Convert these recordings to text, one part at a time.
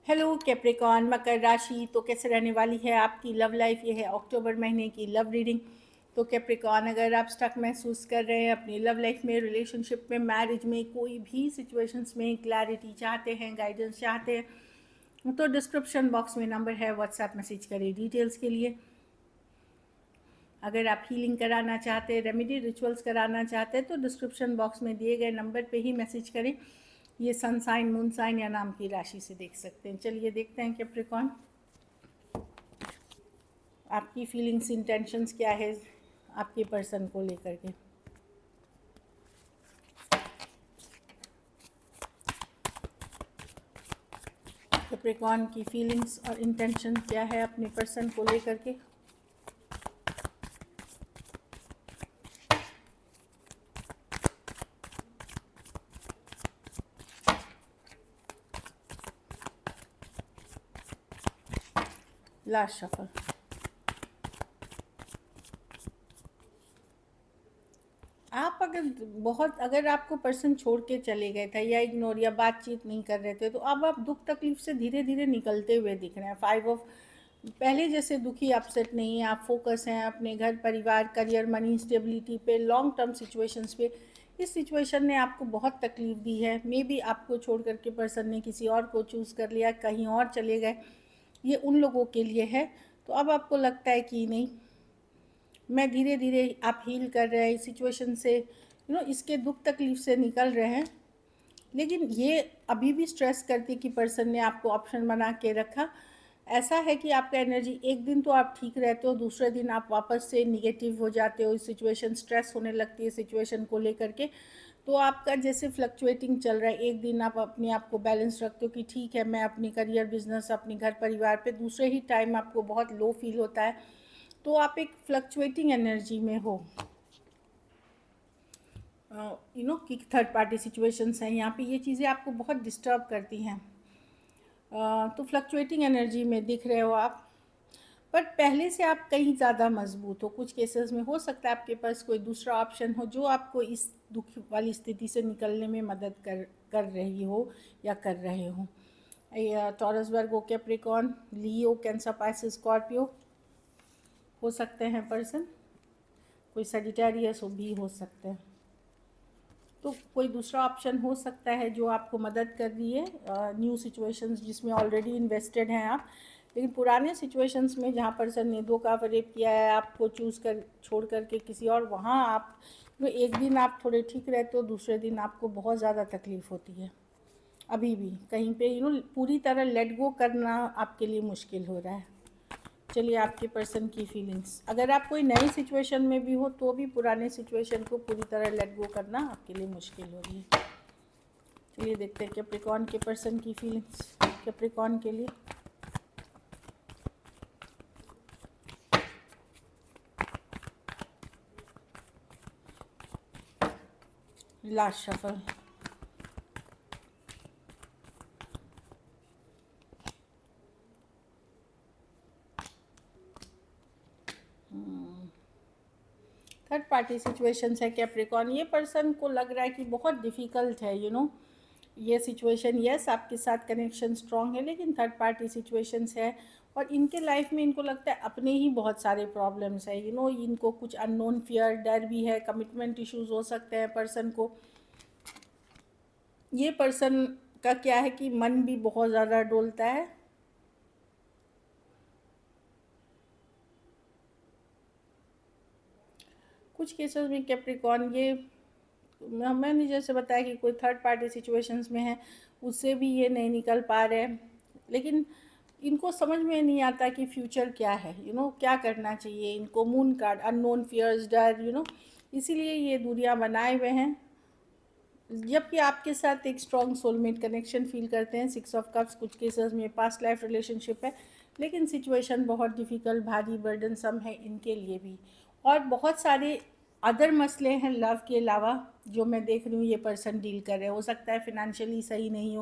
Hello Capricorn मकर राशि। तो कैसे रहने वाली है आपकी लव लाइफ? ये है अक्टूबर महीने की लव रीडिंग। तो कैप्रिकॉन, अगर आप स्टक महसूस कर रहे हैं अपनी लव लाइफ में, रिलेशनशिप में, मैरिज में, कोई भी सिचुएशंस में क्लैरिटी चाहते हैं, गाइडेंस चाहते हैं, तो डिस्क्रिप्शन बॉक्स में नंबर है, व्हाट्सएप मैसेज करें डिटेल्स के लिए। अगर आप हीलिंग कराना चाहते हैं, रेमेडी रिचुअल्स कराना चाहते हैं, तो डिस्क्रिप्शन बॉक्स में दिए गए नंबर पे ही मैसेज करें। ये सन साइन, मून साइन या नाम की राशि से देख सकते हैं। चलिए देखते हैं कैप्रिकॉन, आपकी फीलिंग्स, इंटेंशंस क्या है आपके पर्सन को लेकर के। कैप्रिकॉन की फीलिंग्स और इंटेंशन क्या है अपने पर्सन को लेकर के। Last shuffle. आप अगर आपको पर्सन छोड़ के चले गए थे या इग्नोर या बातचीत नहीं कर रहे थे, तो अब आप दुख तकलीफ से धीरे धीरे निकलते हुए दिख रहे हैं। 5 ऑफ, पहले जैसे दुखी अपसेट नहीं है आप, फोकस हैं अपने घर परिवार, करियर, मनी, स्टेबिलिटी पे, लॉन्ग टर्म सिचुएशंस पे। इस सिचुएशन ने आपको बहुत तकलीफ दी है। मे बी आपको छोड़ करके पर्सन ने किसी और को चूज़ कर लिया, कहीं और चले गए। ये उन लोगों के लिए है। तो अब आपको लगता है कि नहीं, मैं धीरे धीरे आप हील कर रहे हैं इस सिचुएशन से, इसके दुख तकलीफ से निकल रहे हैं। लेकिन ये अभी भी स्ट्रेस करती कि पर्सन ने आपको ऑप्शन बना के रखा। ऐसा है कि आपका एनर्जी, एक दिन तो आप ठीक रहते हो, दूसरे दिन आप वापस से निगेटिव हो जाते हो। सिचुएशन स्ट्रेस होने लगती है सिचुएशन को लेकर के। तो आपका जैसे फ्लक्चुएटिंग चल रहा है। एक दिन आप अपने आप को बैलेंस रखते हो कि ठीक है, मैं अपनी करियर, बिजनेस, अपनी घर परिवार पे, दूसरे ही टाइम आपको बहुत लो फील होता है। तो आप एक फ्लक्चुएटिंग एनर्जी में हो। कि थर्ड पार्टी सिचुएशंस हैं यहाँ पे, ये चीज़ें आपको बहुत डिस्टर्ब करती हैं। तो फ्लक्चुएटिंग एनर्जी में दिख रहे हो आप। बट पहले से आप कहीं ज़्यादा मजबूत हो। कुछ केसेस में हो सकता है आपके पास कोई दूसरा ऑप्शन हो जो आपको इस दुख वाली स्थिति से निकलने में मदद कर रही हो या कर रहे हो। टॉरस, वर्गो, कैप्रिकॉन, लियो, कैंसर, पाइसेस, स्कॉर्पियो हो सकते हैं पर्सन। कोई सजिटेरियस भी हो सकते हैं। तो कोई दूसरा ऑप्शन हो सकता है जो आपको मदद कर रही है न्यू सिचुएशंस जिसमें ऑलरेडी इन्वेस्टेड हैं आप। लेकिन पुराने सिचुएशंस में जहाँ पर्सन ने धोखा रेप किया है, आपको चूज़ कर छोड़ करके किसी और, वहाँ आप एक दिन आप थोड़े ठीक रहते हो, दूसरे दिन आपको बहुत ज़्यादा तकलीफ़ होती है। अभी भी कहीं पे पूरी तरह लेट गो करना आपके लिए मुश्किल हो रहा है। चलिए आपके पर्सन की फीलिंग्स, अगर आप कोई नई सिचुएशन में भी हो तो भी पुराने सिचुएशन को पूरी तरह लेट गो करना आपके लिए मुश्किल हो रही है। चलिए देखते हैं कैप्रिकॉन के पर्सन की फीलिंग्स कैप्रिकॉन के लिए। Last shuffle. Third party situations है कैप्रिकॉन। ये पर्सन को लग रहा है कि बहुत डिफ़िकल्ट है ये सिचुएशन। यस, आपके साथ कनेक्शन स्ट्रॉन्ग है, लेकिन थर्ड पार्टी सिचुएशंस है। और इनके लाइफ में इनको लगता है अपने ही बहुत सारे प्रॉब्लम्स है। इनको कुछ अननोन फियर, डर भी है, कमिटमेंट इश्यूज हो सकते हैं पर्सन को। ये पर्सन का क्या है कि मन भी बहुत ज़्यादा डोलता है। कुछ केसेस में कैप्रिकॉन, ये मैंने जैसे बताया कि कोई थर्ड पार्टी सिचुएशंस में है, उससे भी ये नहीं निकल पा रहे हैं। लेकिन इनको समझ में नहीं आता कि फ्यूचर क्या है, क्या करना चाहिए इनको। मून कार्ड, अननोन फियर्स, डर, इसीलिए ये दूरियां बनाए हुए हैं। जबकि आपके साथ एक स्ट्रॉन्ग सोलमेट कनेक्शन फील करते हैं। 6 ऑफ कप्स, कुछ केसेस में पास्ट लाइफ रिलेशनशिप है, लेकिन सिचुएशन बहुत डिफ़िकल्ट, भारी, बर्डनसम है इनके लिए भी। और बहुत सारे अदर मसले हैं लव के अलावा जो मैं देख रही हूँ ये पर्सन डील कर रहे हैं। हो सकता है फिनेंशियली सही नहीं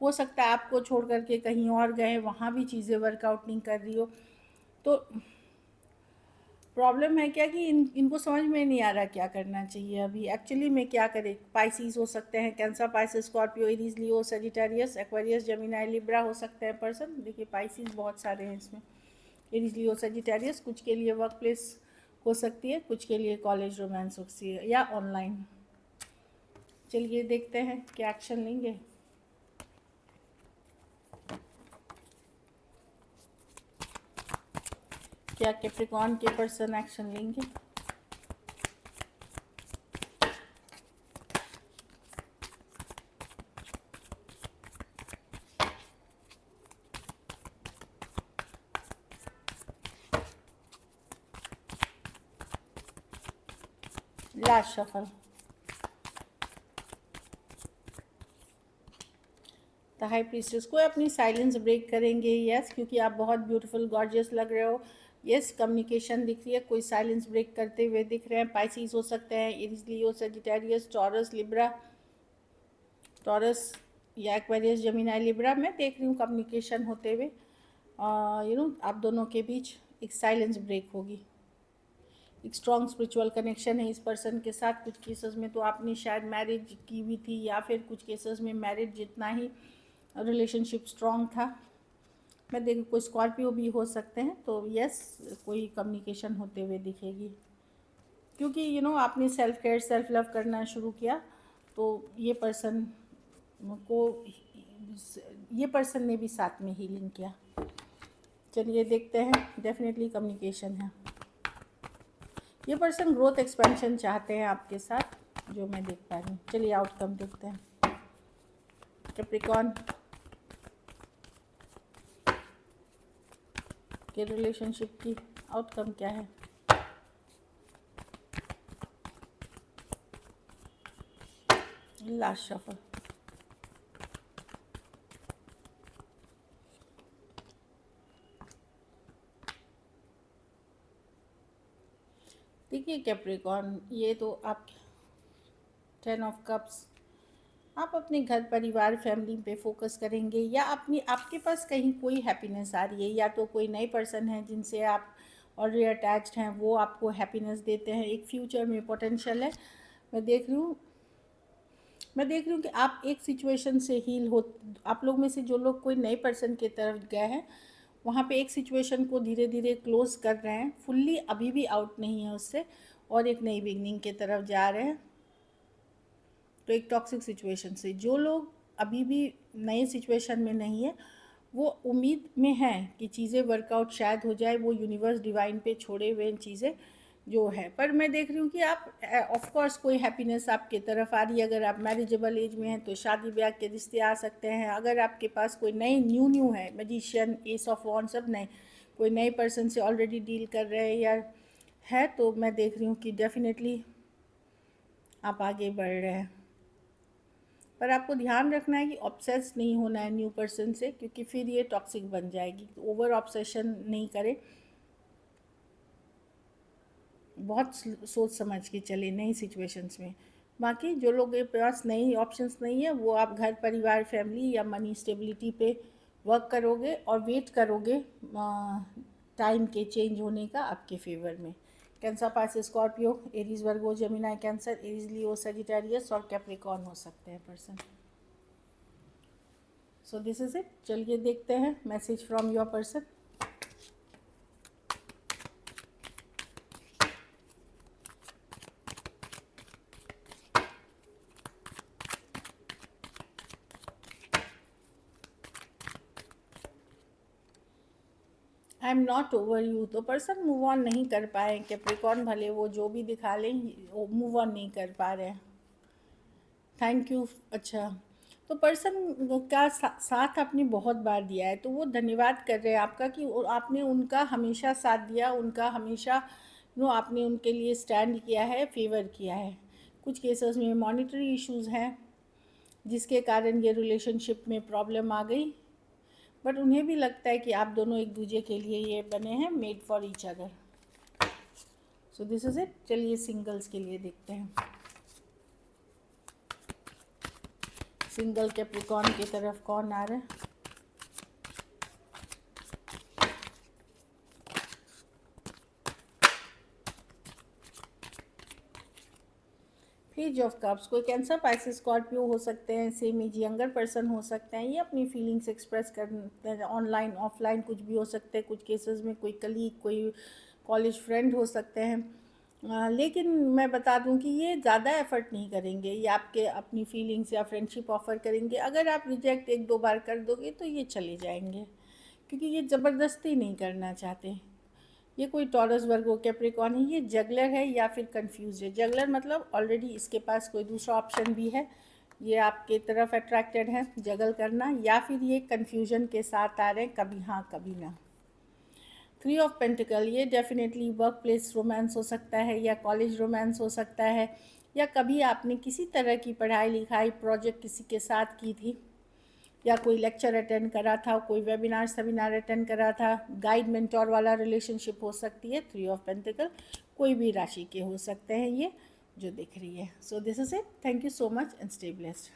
हो सकता है आपको छोड़ करके कहीं और गए, वहाँ भी चीज़ें वर्कआउट नहीं कर रही हो। तो प्रॉब्लम है क्या कि इनको समझ में नहीं आ रहा क्या करना चाहिए अभी एक्चुअली में क्या करें। पाइसिस हो सकते हैं, कैंसर, पाइसिस, स्कॉर्पियो, एरीज, लियो, सजिटेरियस, एक्वेरियस, जेमिनी, लिब्रा हो सकते हैं पर्सन। देखिए पाइसिस बहुत सारे हैं इसमें, एरीज, लियो, सजिटेरियस। कुछ के लिए वर्क प्लेस हो सकती है, कुछ के लिए कॉलेज रोमांस हो सकती है या ऑनलाइन। चलिए देखते हैं क्या एक्शन लेंगे। क्या कैप्रिकॉर्न के पर्सन एक्शन लेंगे? Last shuffle, the high priestess. कोई अपनी साइलेंस ब्रेक करेंगे, यस, क्योंकि आप बहुत ब्यूटीफुल गॉर्जियस लग रहे हो। यस, कम्युनिकेशन दिख रही है, कोई साइलेंस ब्रेक करते हुए दिख रहे हैं। पाइसिस हो सकते हैं, एरीज, लियो, सजिटेरियस, टॉरस, लिब्रा, टॉरस या एक्वेरियस, जेमिनी, लिब्रा। मैं देख रही हूँ कम्युनिकेशन होते हुए, आप दोनों के बीच एक साइलेंस ब्रेक होगी। एक स्ट्रॉन्ग स्पिरिचुअल कनेक्शन है इस पर्सन के साथ। कुछ केसेस में तो आपने शायद मैरिज की भी थी, या फिर कुछ केसेस में मैरिज जितना ही रिलेशनशिप स्ट्रॉन्ग था। मैं देखूँ कोई स्कॉर्पियो भी हो सकते हैं, तो यस, कोई कम्युनिकेशन होते हुए दिखेगी, क्योंकि आपने सेल्फ केयर, सेल्फ लव करना शुरू किया, तो ये पर्सन ने भी साथ में हीलिंग किया। चलिए देखते हैं, डेफिनेटली कम्युनिकेशन है। ये पर्सन ग्रोथ एक्सपेंशन चाहते हैं आपके साथ, जो मैं देख पा रही हूँ। चलिए आउटकम देखते हैं। कैप्रिकॉर्न के रिलेशनशिप की आउटकम क्या है? लास्ट शफल, देखिए कैप्रिकॉर्न, ये तो आप 10 ऑफ कप्स, आप अपने घर परिवार फैमिली पे फोकस करेंगे, या आपके पास कहीं कोई हैप्पीनेस आ रही है, या तो कोई नए पर्सन है जिनसे आप ऑलरेडी अटैच्ड हैं, वो आपको हैप्पीनेस देते हैं। एक फ्यूचर में पोटेंशियल है। मैं देख रही हूँ कि आप एक सिचुएशन से हील हो। आप लोग में से जो लोग कोई नए पर्सन की तरफ गए हैं, वहाँ पे एक सिचुएशन को धीरे धीरे क्लोज कर रहे हैं, फुल्ली अभी भी आउट नहीं है उससे, और एक नई बिगनिंग की तरफ जा रहे हैं। तो एक टॉक्सिक सिचुएशन से जो लोग अभी भी नए सिचुएशन में नहीं है, वो उम्मीद में हैं कि चीज़ें वर्कआउट शायद हो जाए, वो यूनिवर्स डिवाइन पे छोड़े हुए चीज़ें जो है। पर मैं देख रही हूँ कि आप ऑफ कोर्स कोई हैप्पीनेस आपके तरफ आ रही है। अगर आप मैरिजेबल एज में हैं तो शादी ब्याह के रिश्ते आ सकते हैं। अगर आपके पास कोई नई न्यू है, मैजिशियन, एस ऑफ वॉन्ड, सब नए, कोई नए पर्सन से ऑलरेडी डील कर रहे हैं या है, तो मैं देख रही हूँ कि डेफिनेटली आप आगे बढ़ रहे हैं। पर आपको ध्यान रखना है कि ऑब्सेस नहीं होना है न्यू पर्सन से, क्योंकि फिर ये टॉक्सिक बन जाएगी। ओवर ऑब्सेशन नहीं करें, बहुत सोच समझ के चले नई सिचुएशंस में। बाकी जो लोग के पास नई ऑप्शंस नहीं है, वो आप घर परिवार फैमिली या मनी स्टेबिलिटी पे वर्क करोगे और वेट करोगे टाइम के चेंज होने का आपके फेवर में। कैंसर, पाइसेस, स्कॉर्पियो, एरीज, वर्गो, जेमिनी, कैंसर, एरीज, लियो, सजिटेरियस और कैप्रिकॉर्न हो सकते हैं person. So this is it. चलिए देखते हैं message from your person. I am not over you, तो पर्सन मूव ऑन नहीं कर पाए। कैप्रिकॉर्न भले वो जो भी दिखा लें, वो मूव ऑन नहीं कर पा रहे हैं। Thank you. अच्छा, तो पर्सन का साथ आपने बहुत बार दिया है, तो वो धन्यवाद कर रहे हैं आपका कि आपने उनका हमेशा साथ दिया, उनका हमेशा आपने उनके लिए स्टैंड किया है, फेवर किया है। कुछ केसेस में मॉनिटरी इश्यूज़ हैं जिसके कारण ये रिलेशनशिप में प्रॉब्लम आ गई, बट उन्हें भी लगता है कि आप दोनों एक दूसरे के लिए ये बने हैं, made for each other. So this is it. चलिए सिंगल्स के लिए देखते हैं। सिंगल कैप्रिकॉर्न की तरफ कौन आ रहा है? पेज ऑफ कप्स, कोई कैंसर, पाइसेस, स्कॉर्पियो हो सकते हैं, सेम एज यंगर पर्सन हो सकते हैं, ये अपनी फीलिंग्स एक्सप्रेस करते हैं, ऑनलाइन ऑफलाइन कुछ भी हो सकते हैं, कुछ केसेस में कोई कलीग, कोई कॉलेज फ्रेंड हो सकते हैं। लेकिन मैं बता दूं कि ये ज़्यादा एफर्ट नहीं करेंगे, ये आपके अपनी फीलिंग्स या फ्रेंडशिप ऑफ़र करेंगे। अगर आप रिजेक्ट 1-2 बार कर दोगे तो ये चले जाएंगे, क्योंकि ये ज़बरदस्ती नहीं करना चाहते। ये कोई टॉरस, वर्गो, कैप्रिकॉर्न है, ये जगलर है या फिर कंफ्यूज है। जगलर मतलब ऑलरेडी इसके पास कोई दूसरा ऑप्शन भी है, ये आपके तरफ अट्रैक्टेड है जगल करना, या फिर ये कन्फ्यूजन के साथ आ रहे हैं, कभी हाँ कभी ना। 3 ऑफ पेंटिकल, ये डेफिनेटली वर्क प्लेस रोमांस हो सकता है या कॉलेज रोमांस हो सकता है, या कभी आपने किसी तरह की पढ़ाई लिखाई प्रोजेक्ट किसी के साथ की थी, या कोई लेक्चर अटेंड करा था, कोई वेबिनार सेमिनार अटेंड करा था, गाइड मेंटोर वाला रिलेशनशिप हो सकती है। 3 ऑफ पेंटिकल कोई भी राशि के हो सकते हैं ये जो दिख रही है। So this is it, thank you so much and stay blessed.